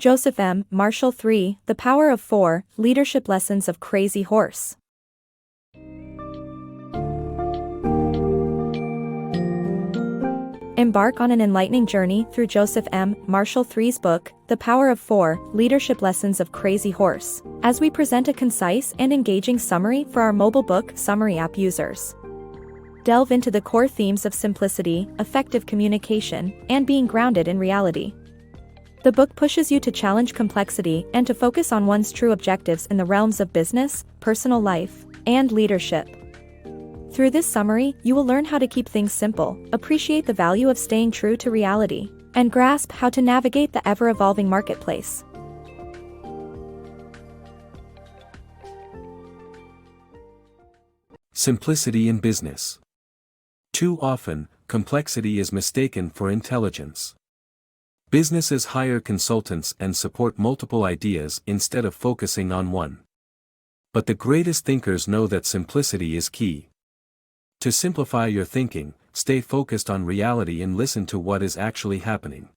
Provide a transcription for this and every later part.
Joseph M. Marshall III, The Power of Four, Leadership Lessons of Crazy Horse. Embark on an enlightening journey through Joseph M. Marshall III's book, The Power of Four, Leadership Lessons of Crazy Horse, as we present a concise and engaging summary for our mobile book summary app users. Delve into the core themes of simplicity, effective communication, and being grounded in reality. The book pushes you to challenge complexity and to focus on one's true objectives in the realms of business, personal life, and leadership. Through this summary, you will learn how to keep things simple, appreciate the value of staying true to reality, and grasp how to navigate the ever-evolving marketplace. Simplicity in business. Too often, complexity is mistaken for intelligence. Businesses hire consultants and support multiple ideas instead of focusing on one. But the greatest thinkers know that simplicity is key. To simplify your thinking, stay focused on reality and listen to what is actually happening.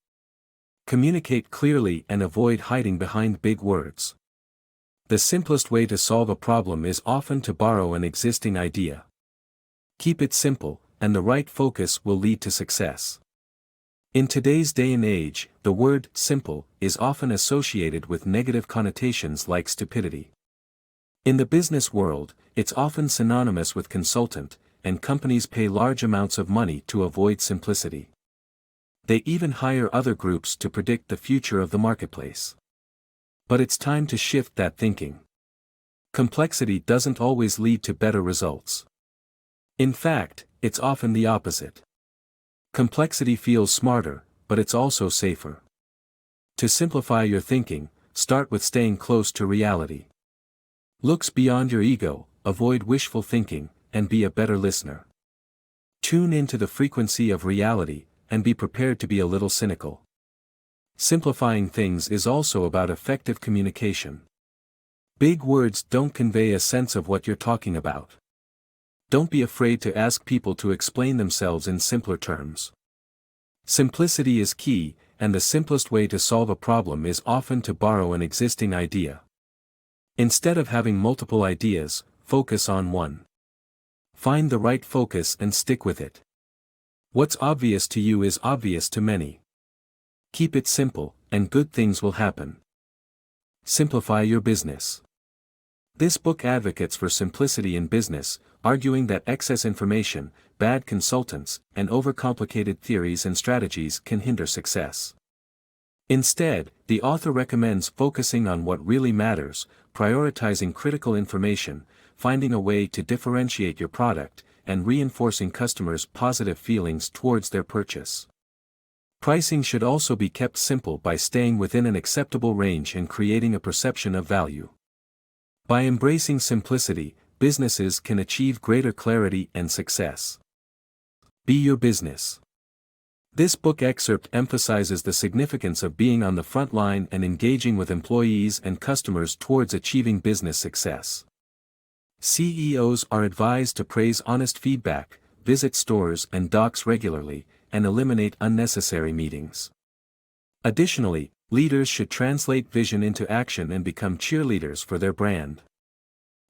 Communicate clearly and avoid hiding behind big words. The simplest way to solve a problem is often to borrow an existing idea. Keep it simple, and the right focus will lead to success. In today's day and age, the word simple is often associated with negative connotations like stupidity. In the business world, it's often synonymous with consultant, and companies pay large amounts of money to avoid simplicity. They even hire other groups to predict the future of the marketplace. But it's time to shift that thinking. Complexity doesn't always lead to better results. In fact, it's often the opposite. Complexity feels smarter, but it's also safer. To simplify your thinking, start with staying close to reality. Look beyond your ego, avoid wishful thinking, and be a better listener. Tune into the frequency of reality, and be prepared to be a little cynical. Simplifying things is also about effective communication. Big words don't convey a sense of what you're talking about. Don't be afraid to ask people to explain themselves in simpler terms. Simplicity is key, and the simplest way to solve a problem is often to borrow an existing idea. Instead of having multiple ideas, focus on one. Find the right focus and stick with it. What's obvious to you is obvious to many. Keep it simple, and good things will happen. Simplify your business. This book advocates for simplicity in business, arguing that excess information, bad consultants, and overcomplicated theories and strategies can hinder success. Instead, the author recommends focusing on what really matters, prioritizing critical information, finding a way to differentiate your product, and reinforcing customers' positive feelings towards their purchase. Pricing should also be kept simple by staying within an acceptable range and creating a perception of value. By embracing simplicity, businesses can achieve greater clarity and success. Be your business. This book excerpt emphasizes the significance of being on the front line and engaging with employees and customers towards achieving business success. CEOs are advised to praise honest feedback, visit stores and docks regularly, and eliminate unnecessary meetings. Additionally, leaders should translate vision into action and become cheerleaders for their brand.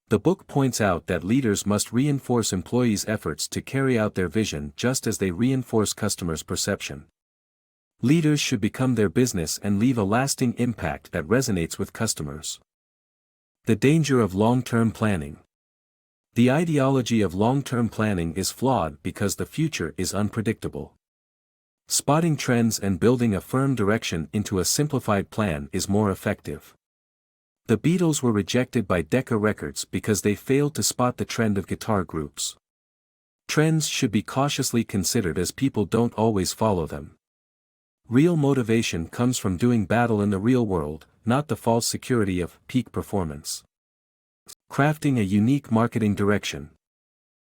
The book points out that leaders must reinforce employees' efforts to carry out their vision just as they reinforce customers' perception. Leaders should become their business and leave a lasting impact that resonates with customers. The danger of long-term planning. The ideology of long-term planning is flawed because the future is unpredictable. Spotting trends and building a firm direction into a simplified plan is more effective. The Beatles were rejected by Decca Records because they failed to spot the trend of guitar groups. Trends should be cautiously considered as people don't always follow them. Real motivation comes from doing battle in the real world, not the false security of peak performance. Crafting a unique marketing direction.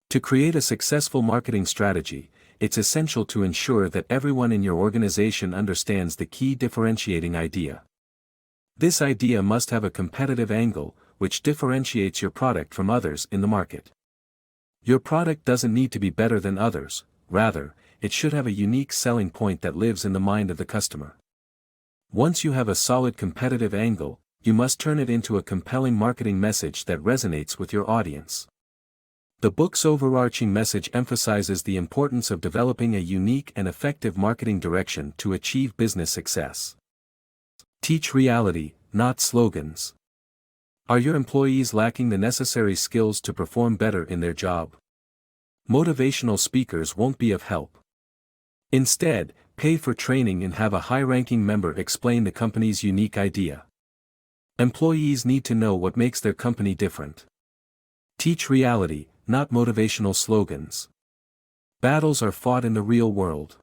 To create a successful marketing strategy, it's essential to ensure that everyone in your organization understands the key differentiating idea. This idea must have a competitive angle, which differentiates your product from others in the market. Your product doesn't need to be better than others, rather, it should have a unique selling point that lives in the mind of the customer. Once you have a solid competitive angle, you must turn it into a compelling marketing message that resonates with your audience. The book's overarching message emphasizes the importance of developing a unique and effective marketing direction to achieve business success. Teach reality, not slogans. Are your employees lacking the necessary skills to perform better in their job? Motivational speakers won't be of help. Instead, pay for training and have a high-ranking member explain the company's unique idea. Employees need to know what makes their company different. Teach reality, not motivational slogans. Battles are fought in the real world.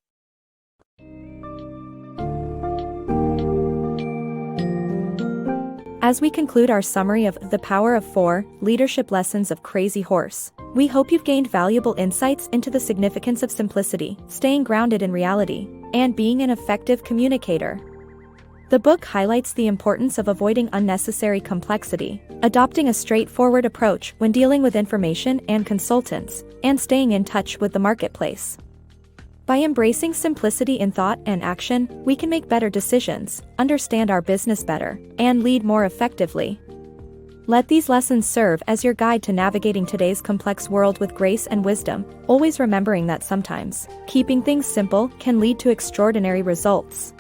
As we conclude our summary of The Power of 4, Leadership Lessons of Crazy Horse, we hope you've gained valuable insights into the significance of simplicity, staying grounded in reality, and being an effective communicator. The book highlights the importance of avoiding unnecessary complexity, adopting a straightforward approach when dealing with information and consultants, and staying in touch with the marketplace. By embracing simplicity in thought and action, we can make better decisions, understand our business better, and lead more effectively. Let these lessons serve as your guide to navigating today's complex world with grace and wisdom, always remembering that sometimes, keeping things simple can lead to extraordinary results.